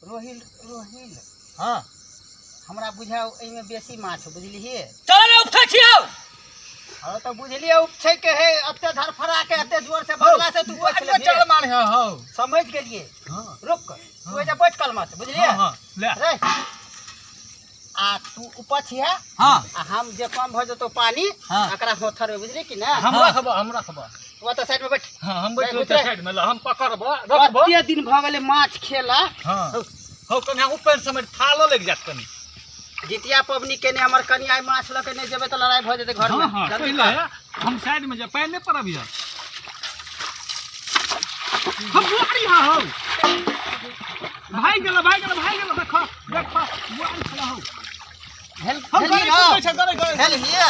रोहिल रोहिल हां हमरा बुझाओ एमे बेसी माछ बुझलिए चल उठा छियो हां तो बुझलिए उप छै के हे अत्ते धरफरा के अत्ते जोर से बगला से तू बैठ ले चल मार हो समझ गेलिए हां रुक तू एजा बैठ कल मत बुझलिए हां ले रे आ तू ऊपर छिया हां आ हम जे कम भ जतो पानी हाँ। एकरा होथर बुझली कि ना हम रखबो तू तो साइड में बैठ हां हम बैठ ले साइड में हम पकड़बो रखबो कते दिन भ गेले माछ खेला हां हो कन्या ऊपर समय थालो लग जात कनी जितिया पबनी केने हमर कन्या माछ लके नहीं जेबे तो लड़ाई भ जेते घर में हां जल्दी ले कर। हम साइड में जा पैर नहीं पड़ब या हम बुआरी हो भाई गेला देखो बुआरी खड़ा हो हेल हम हेल गरे हेल हिया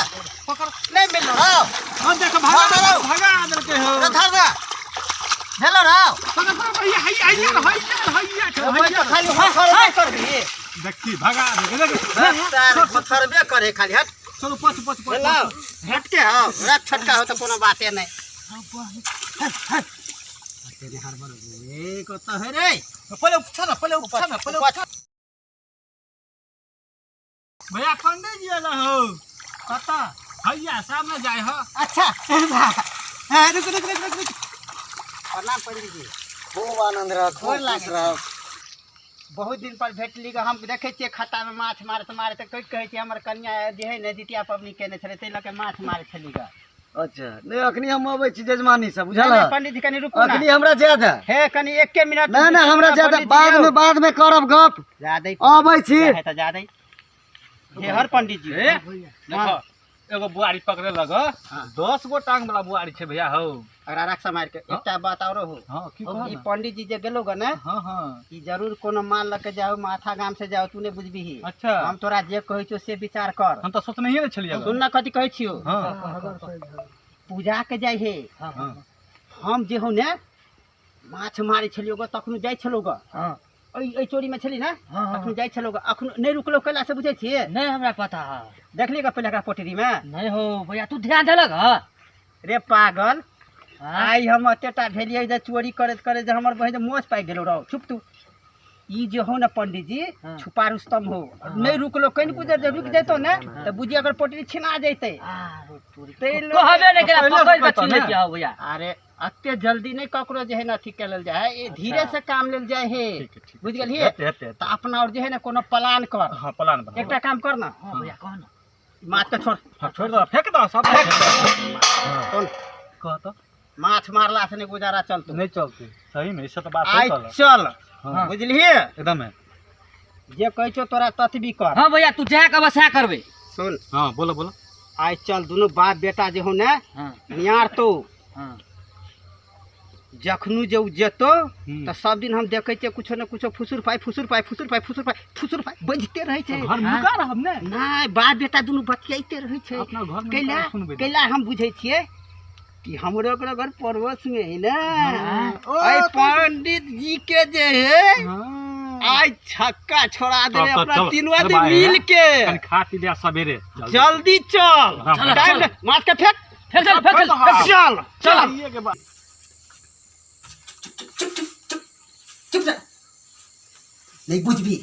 पकड़ नहीं मिल रहा हम देखो भागा आदर के हो धर दे हेलो राव पकड़ भैया तो खाली हर कर दी देखी भगा दे सर पत्थरबे करे खाली हट चलो पछ हेलो हट के हो रात छटका हो तो कोनो बाते नहीं तेरे हर बार ए कत है रे पहले उठा ना भैया पंडित जी आला हो कत भैया सामने जाए हो अच्छा रुक प्रणाम पंडित जी खूब आनंद रहा गोर खूब लागे खुश रहा बहुत दिन पर भेटली ग हम देखे छिए खाता में माछ मारत कोई कहे छी हमर कन्या जे है ने जितिया पबनी केने छले तै लके माछ मारे छली ग अच्छा नहीं अखनी हम अबै छी जजमानी सब बुझल नहीं, पंडित जी कनी रुकू ना अखनी हमरा ज्यादा हे कनी 1 मिनट नहीं नहीं हमरा ज्यादा बाद में करब गप ज्यादा अबै छी है त ज्यादा हे हर पंडित जी देखो एगो बुआरी पकड़े लग 10 गो टांग वाला बुआरी छे भैया हो अगर रक्षा मार के एकटा बात औरो हो हां की ई पंडित जी जे गेलो ग ने हां ई जरूर कोनो माल लके जाओ माथा गाम से जाओ तू ने बुझबी ही अच्छा हम तोरा जे कहै छौ से विचार कर हम तो सोचने ही नहीं छलिए सुन ना कथि कहै छियो हां पूजा के जाय हे हां हम जे हो ने माछ मारे छलियो ग तखनो जाय छलो ग हां ए चोरी में छली ना तखनो जाय छलो ग अखनो नहीं रुकलो कैला से बुझै छिए नहीं हमरा पता है देखली ग पहले का पोटरी में नहीं हो भैया तू ध्यान देलक है रे पागल आई हम अतेटा भेलिए जे चोरी करत करे जे हमर बहिन मोच पाइ गेलो रहो चुप तू ई जे हो ना पंडित जी छुपा रुस्तम हो नहीं रुकलो कहीं बुझे जे रुक जैतो ना तो बुझी अगर पोटरी छिना जैते कहबे नहीं करा पकड़ के छीन लेके आओ भैया अरे अत्ते जल्दी नहीं ककरो जे है ना अथी केलल जाए ये धीरे से काम लेल जाए है बुझ गेलिए तो अपना और जे है ना कोनो प्लान कर हां प्लान बना एकटा काम कर ना हां भैया कौन माछ के छोड़ छोड़ दो फेंक दो सब सुन कह तो माछ मारला से नहीं गुजारा चलतो नहीं चलती सही में इससे तो बात आई चल चल हाँ। बुझलिए एकदम है जे कहै छौ तोरा ततबी कर हां भैया तू जा के बसा करबे सुन हां बोलो आई चल दोनों बाप बेटा जे हो ना हां नियार तो हां जखनु जो जेतो तो सब दिन हम देखे छे कुछो न कुछो फुसुर पाई बजते रहे छे घर में लुका रहब ने नहीं बाप बेटा दोनों बतियाइते रहे छे अपना घर में कैला सुनबे कैला हम बुझे छिए कि हमरो ओकरा घर परवश में है ना आई पंडित जी के जे है आज छक्का छोड़ा दे तब तो अपना चल, तीनों अरे आदमी भाई, मिल के कनी खा पी लिया सवेरे जल्दी चल चल, टाइम चल। मार के फेंक चल चल ये के बाद चुप जा नहीं बुझबी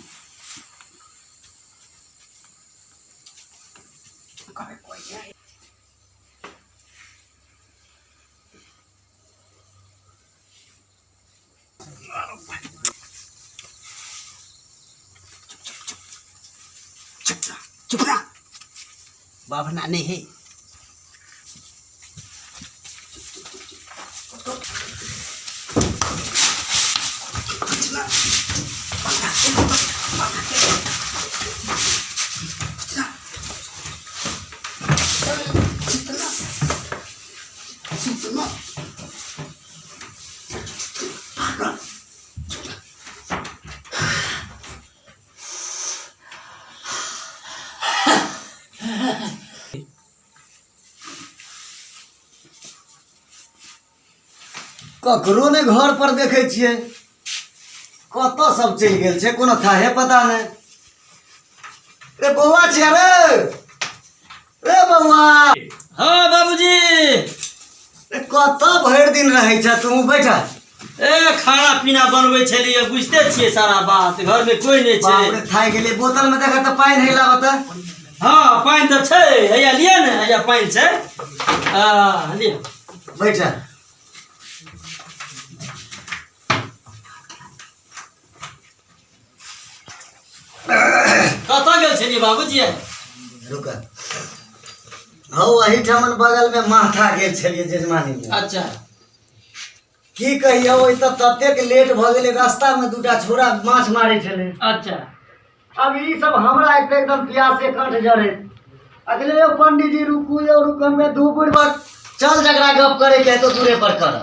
चुप रहा बाबना नहीं है ककरो ने घर पर देखे छिए कत सब चल गेल छे कोनो थाहे पता नहीं रे बौआ छे रे बौआ हां बाबूजी रे कत भर दिन रहे छ तू बैठा ए खाना पीना बनबै छलिए बुझते छियै सारा बात घर में कोई नहीं बाप छै रे थाई गेलिए बोतल में देखा तो पानी नहीं लाबत हाँ पानी तो छै हैया लिए ने हैया पानी छै लिया बैठा कतऽ गेल छलिए बाबूजी रुक हौ वही ठमन बगल में माथा गेल छलिए जजमानी में अच्छा की कहियो ओइ त ततेक लेट भ गेलै रास्ता में दूटा छोरा माछ मारै छलै अच्छा अब ई सब हमरा एकदम प्यास से कंठ जरे अगले यो पंडित जी रुकू में दू बुढ़ चल जगरा गप करे के है तो दूरे पर कर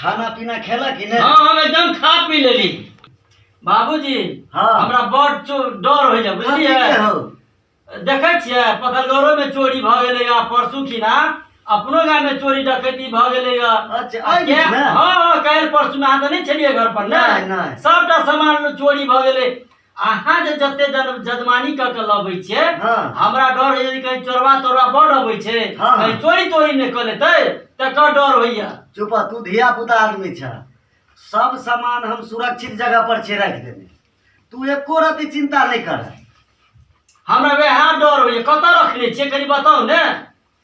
खाना पीना खेला कि नहीं हाँ हम एकदम खा पी लेली बाबूजी हाँ। हमरा बड़ डर होइए बुझलिए हो देखै छियै पथलगौरो में चोरी भ गेलै परसू खिना अपनो गाँव में चोरी डकैती भ गेलै अच्छा, एहि बीच में? हाँ काल्हि परसू में अहाँ तऽ नहीं छलियै घर पर नहीं, ने नहीं। सबटा सामान चोरी भ गेलै अहाँ जे जते जजमानी क के लबै छियै हाँ। हमरा डर होइए कहीं चोरवा तोरवा बड़ अबै छै हाँ। कहीं चोरी तोरी नहीं क लेतै तकर डर होइए चुप तू धिया पुता आदमी छ सब सामान हम सुरक्षित जगह पर छे रख देने तू एको रति चिंता नहीं कर हमरा वएह डर होइए कतऽ रखने छियै कनी बताउ ने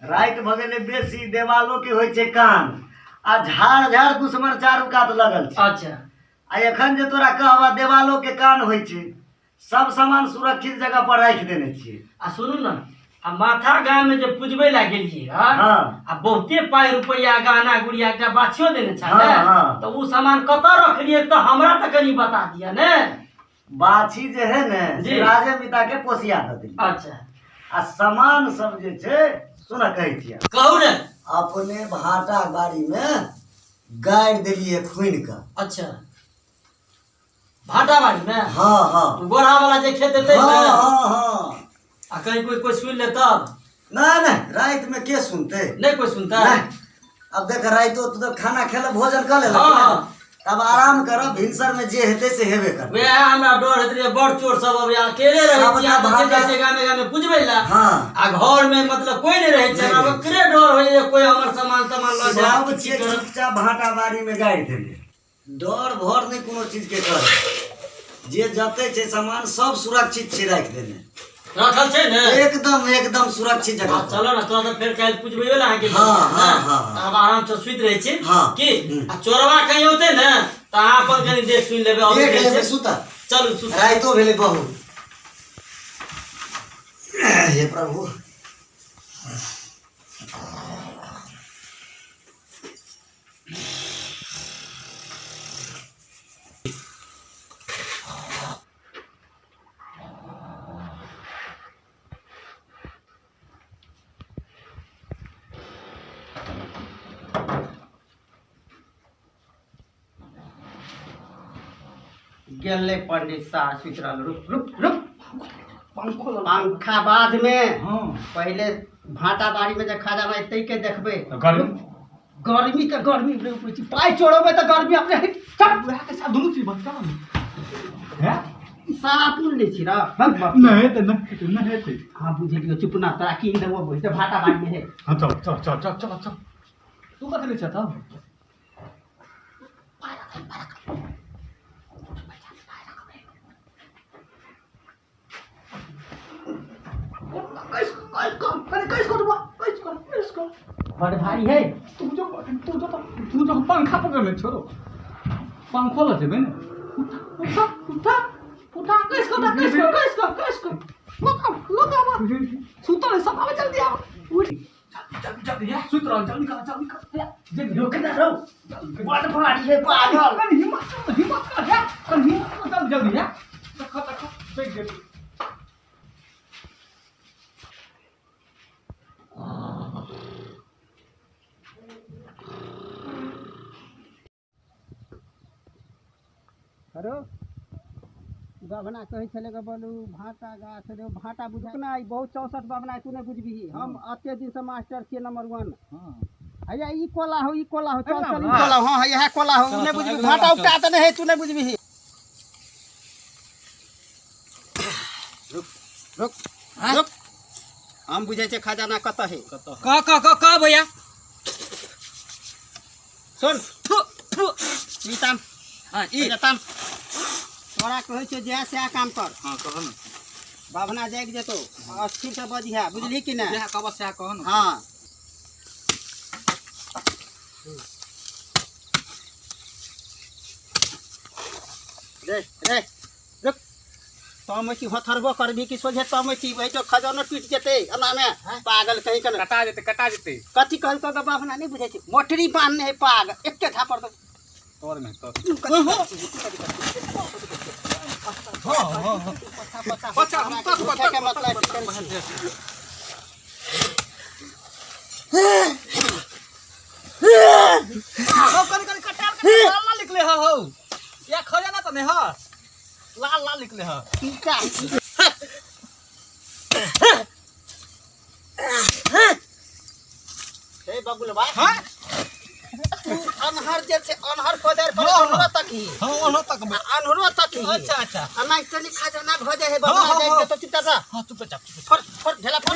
रात भ गेलै बेसी देवालो के होइ छै कान आ झाड़ झाड़ दुश्मन चारू कात लगल छै अच्छा आ एखन जे तोरा कहबा देवालो के कान होइ छै सब सामान सुरक्षित जगह पर रख देने छियै आ सुनू ना आ माथा गाँव में जे पूजबे ला गेलियै हाँ। आ बहुते पाई रुपया गहना गुड़िया एकटा बाछियो देने छल हाँ, हाँ। तो उ सामान कतऽ रखलियै तो हमरा तऽ कनी बता दिया ने बाछी जे है ने जी। से राजे पिता के पोसिया दे दी अच्छा आ सामान सब जे छै सुना कहै छियै कहू ने अपने भाटा गाड़ी में गाड़ि देलिए खुनि के अच्छा भाटा बाड़ी में हाँ हाँ गोरा वाला जे खेत हेतै हाँ ने हाँ हाँ आ कहीं कोई सुन ले तब नहीं नहीं रात में के सुनते नहीं कोई सुनता नहीं अब देख रातो तो खाना खेला भोजन कर ले हाँ। तब आराम कर भिनसर में जे हेते से हेबे कर वे हमरा डर हेत रहे बड़ चोर सब अब अकेले रहे सब छियै भाटा- तऽ जैसे गामे गामे पूजबे ला हाँ आ घर में मतलब कोई नहीं रहे छै नहीं। हमरा ओकरे डर होइए जे कोई हमर सामान तमान ल सब जाए छे चुपचाप भाटा बाड़ी में गाड़ि देलिए डर भर नहीं कोनो चीज के कर जे जते छै सामान सब सुरक्षित छै राख देने रखल छै ने एकदम एकदम सुरक्षित जगह पर। चलो ना तो फिर काल पूछबे ला अहाँ के हाँ, हाँ, हाँ। अब आराम से सुइत रहे छी हाँ। की हम्म। आ चोरवा कहीं होते ने त अहाँ अपन कनी देख सुन लेबे और देख लेबे सुता चलू सुत राइतो भेले बहु हे प्रभु गेले पंडित साह सुत रहल रुक रुक रुक पंखा बाद में पहले भाटा बाड़ी में जे खाजा में तै के देखबे गर्मी के गर्मी पाई चोड़ोबे तो गर्मी अपने चल के साथ दोनों चीज बता है सापुन ले छी रा नहीं तो नहीं है हां बुझे लियो चुप ना तोरा की देबो बुझ भाटा बाड़ी में है हाँ चल चल चल चल चल चल तू कथी ले चाहता बड़ भारी है तू जो पंखा पकड़ने छोड़ो पंखो लगे मैंने उठा उठा उठा कैस सुतो है सब आवे जल्दी आओ उठ जल्दी जल्दी यार सुत रहो जल्दी कर जल्दी रुक ना रो बड़ भारी है पागल कर हिम्मत कर यार कर हिम्मत कर जल्दी यार तक देख दे हेलो बाबना कहे छले के बोलू भाटा गाछ रे भाटा बुझा ना ई बहुत 64 बाबना तू ने बुझबी हम अते दिन से मास्टर छिए नंबर 1 हां हैया ई कोला हो चल चल ई कोला हां यह कोला हो ने बुझबी भाटा उपटा त नहीं है तू ने बुझबी रुक रुक रुक हम बुझे छे खजाना कत है का भैया सुन ई ताम हां ई ताम तोरा कहै छै जे से काम कर हां कहो ना बाभना जाग जेतो अस्थिर से बजिहा बुझली कि ना यह कब से कहो ना हां रे रे रुक तमची हथरबो करबी कि सोझे तमची वही तो खजाना टूट जेते अना में पागल कहीं के कटा जेते कथी कहल को बाभना नहीं बुझे छै मोटरी बांधने है पाग एके झापर तो तोर में तो लाल निकले हो या खजाना तो नहीं हो लाल लाल निकले हो हे बबुलवा हां अनहर जे से अनहर कोदर पर अनहर तक ही हां अनहर तक ही अच्छा अच्छा अनाई तनी खजाना भ जाए है बाबा जाए तो चित्ता सा हां चुप फर फर ढेला फर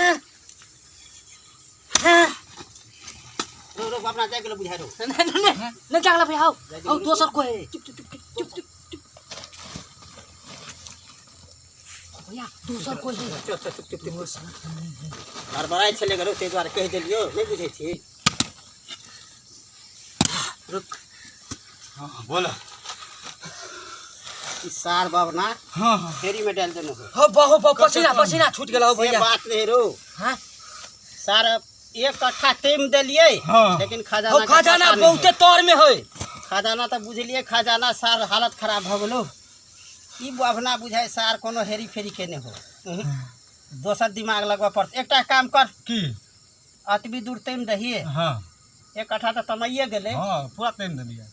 रो बाबा जाए गेलो बुझाई रो नहीं जागला भाई आओ दोसर को है चुप भैया दोसर को है चुप हर बड़ाई चले गरो ते द्वारा कह देलियो नहीं बुझे छी रुक हां बोला ई सार बाबना हां फेरी में डाल देनो हो बहु पसीना छूट गेला हो भैया बात नहीं रो हां सार एक कट्ठा टेम देलिए हाँ। लेकिन हो खजाना खजाना बहुते तौर में होय खजाना तो बुझलिए खजाना सार हालत खराब भ गेलो ई बाभना बुझाय सार कोनो हेरी फेरी केने हो दोसर दिमाग लगवा पड़त एकटा काम कर की अतबी दूर टेम दहिए हां एक कट्ठा तो तमइए गेले हां पूरा टाइम दे दिया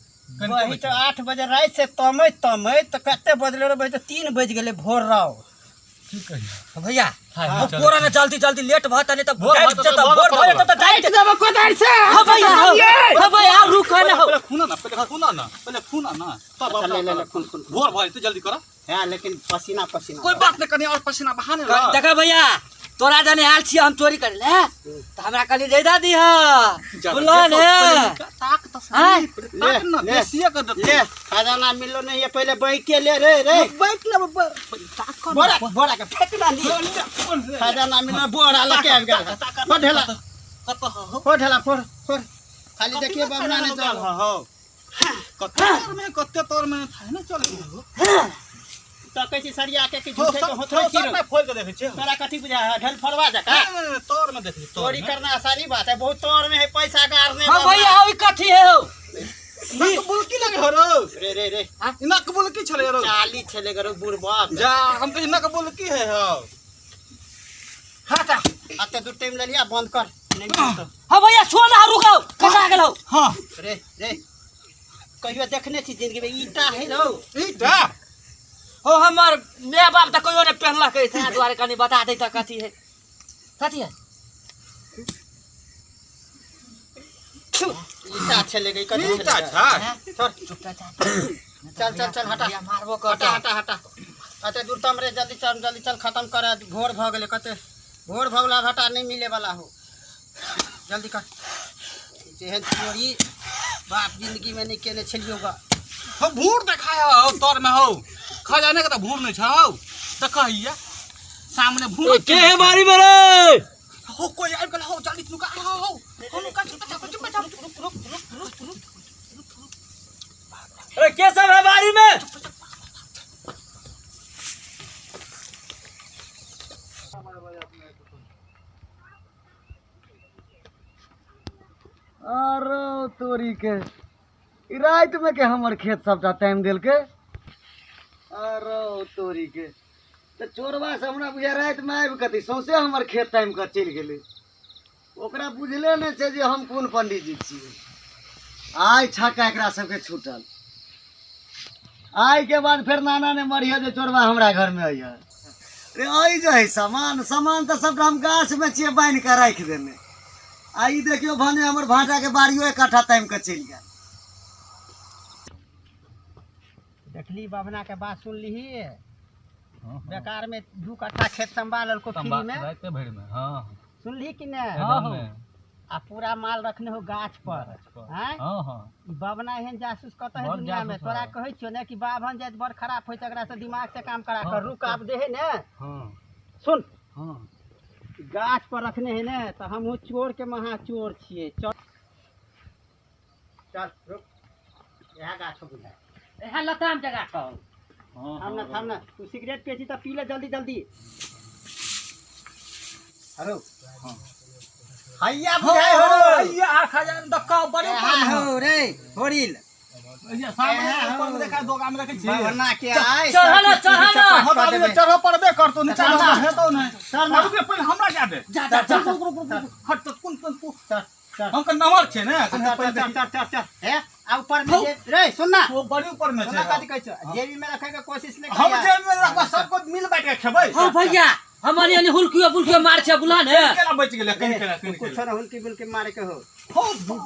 वही तो 8 बजे रात से तमई तो कते बजले रे भाई तो 3 बज गेले भोर राव की कही भैया हाँ, अब पूरा ना जल्दी लेट भत नहीं तो भोर भोर भत तो जता भोर भोर भत भत तो जाई जब कोदार से हां भैया रुक ना हो पहले खूना ना तब ले खून भोर भाई तो जल्दी करो हां लेकिन पसीना कोई बात नहीं करनी और पसीना बहाने ला देखा भैया तोरा जाने हाल छी हम चोरी कर ले तो हमरा कली दे दा दी हां बोलो ने ताक तो हाँ? ताक ना देसिया कर दे ले खजाना मिलो नहीं है पहले बैठ के ले रे बैठ ले ताक बोरा के फेंकना नहीं खजाना मिलो बोरा लेके आ गया फोड़ ढेला फोड़ खाली देखिए बाबना ने चल हो कत्ते तोर में था ना चल तो कैसी सरिया के कि झूठे को होथरे सब में खोल के देखे छे तोरा कथी बुझा है ढल फड़वा जका तोर में देखी चोरी करना आसानी बात है बहुत तोर में है पैसा गारने हां भैया हो कथी है हो नक बुलकी लगे हो रो रे नक बुलकी छले रो चाली छले गरो बुढ़बा जा हम कह नक बुलकी है हो हटा आते दू टाइम ले लिया बंद कर नहीं तो हां भैया सोना रुको कटा गेलो हां रे कहियो देखने छी जिंदगी में ईटा है रो ईटा हो हमार माय बाप त कोयो ने पहनला के था द्वारे कनी बता दे त कथी है ईटा छले गई कथी ईटा छोड़ चुपचाप चल हटा मारबो हटा अते दूर तम रे जल्दी चल खत्म कर भोर भ गेले कते भोर भगला घाटा नहीं मिले वाला हो जल्दी कर जेहन चोरी बाप जिंदगी में नहीं केने छलियोगा हो भूर देखाया हो तोर में हो खजाने का तो भूर नहीं छौ त कहिया सामने भूर के है मारी मेरे हो कोई आ गेल हो जल्दी नुका हो नुका चुप अरे के सब है बारी में अरे तोरी के रात में के हमर खेत सबटा टाइम देल के अरे तोरी के तो चोरबा से हमरा बुझा रात में आबि कथी सौंसे हमर खेत टाइम कर चलि गेलै ओकरा बुझले नहीं छै जे हम कोन पंडित जी छियै आइ छक्का एकरा सबके छूटल आइ के बाद फिर नाना ने मरिया जे चोरबा हमरा घर में अइया रे आई जे है सामान तो सबटा हम गाछ में छियै बान्हि के राखि देने आई देखियो भने हमर भाटा के बाड़ियो इकट्ठा टाइम के चलि गेल देखली बाबना के बात सुन ली बेकार में 2 कट्ठा खेत संभाल को फ्री में रात भर में हां सुन ली कि नहीं आ पूरा माल रखने हो गाछ पर हैं हाँ हाँ ई बाबना एहन जासूस कत है बड़ दुनिया में जासूस तोरा है। कहै छियो ने कि बाभन जात बड़ खराब होय तकरा से दिमाग से काम करा कर रुक आप देहे ने हाँ सुन हाँ गाछ पर रखने है ने तो हम चोर के महा चोर छिए चल चल रुक यहाँ गाछ हो बुझा यहाँ लताम जगह कहो थाम ना तू सिगरेट पेची तो पी ले जल्दी जल्दी अरे हैया बुझाए हो भैया खजाना धक्का बड़े हो रे होरिल भैया सामने ऊपर में देखा दो काम रखे छी बना के आए चढ़ा हम अभी चढ़ो पड़बे कर तो नीचे चढ़ना। हेतौ नहीं चल ना। अभी पहले हमरा क्या दे जा जा जा हट तो कौन चल चल हमका नंबर छे ने चल चल चल चल हे आ ऊपर में रे सुन ना वो बड़ी ऊपर में सुना छे कथी कहै छ जेबी में रखे के कोशिश नहीं हम करिया जेब में रखबा सबको मिल बैठ के खेबै हाँ भैया हमारे यानी हुलकियो बुलकियो मार छे बुला ने केला बच गेले कहीं केला कहीं कुछ केला ना हुलकी बुलकी मारे के हो हो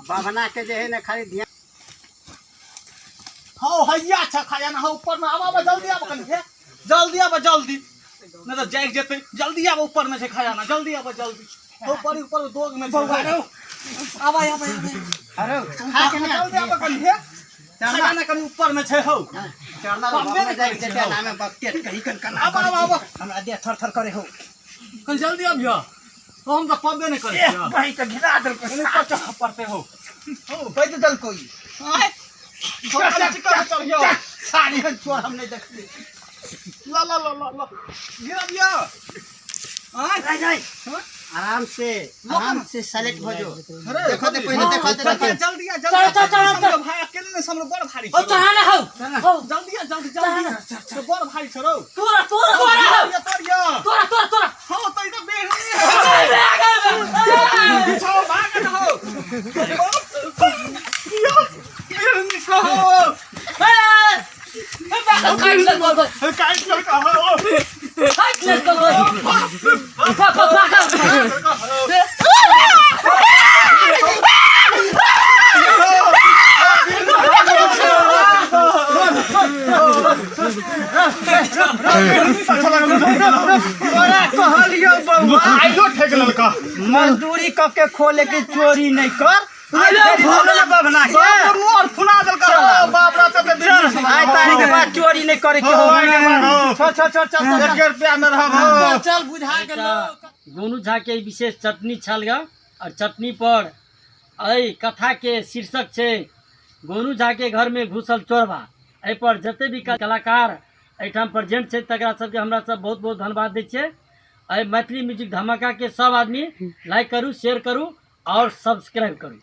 बाबना के जे है ना खाली ध्यान हो हैया अच्छा खजाना हो ऊपर में आवा जल्दी आवा कनी जल्दी आवा जल्दी नहीं तो जाग जेते जल्दी आवा ऊपर में छे खजाना जल्दी आवा जल्दी हो ऊपर ऊपर दोग में छे आवा आवा अरे खा के ना जल्दी आवा कनी खजाना कनी ऊपर में छे हो चढ़ना बाबा जाए जेते नामे बक्ते कहीं कन आवा आवा आवा हमरा दे थर थर करे हो कल जल्दी आबिया हम तो पबे नहीं करे छिया भाई का गिरा दल को ऊपर चढ़ पड़ते हो बैठ दल कोई सारी चोर हम नहीं देखते ला ला ला ला ला गिरा दिया नहीं नहीं आराम से सेलेक्ट हो जो देखो दे पहले देखो दे जल्दी आ चल, चल, चल, जल्दी चल। भाई अकेले ने हम लोग बड़ भारी ओ चढ़ा ना हो जल्दी आ जल्दी जल्दी तो बड़ भारी छोरो तोरा तोरा तोरा हो तोरिया तोरा तोरा तोरा हां तो इधर बेर नहीं छो भाग न हो बेर नहीं छो काट लड़का हो आइलो ठेक लड़का मजदूरी क के खोले के चोरी नहीं कर बना के मोर फुला दलका बाप रे ते ध्यान आज तारीख के बाद चोरी नहीं करे के हो चल चल चल चल 1 रुपया में रहब चल बुझा गेलो गोनू झा के विशेष चटनी छल गया और चटनी पर अय कथा के शीर्षक छे गोनू झा के घर में घुसल चोरबा एहि पर जते भी कलाकार एठाम प्रेजेंट छे तकरा सबके हमरा सब बहुत बहुत धन्यवाद दै छियै एहि मैथिली म्यूजिक धमाका के सब आदमी लाइक करू शेयर करू और सब्सक्राइब करू।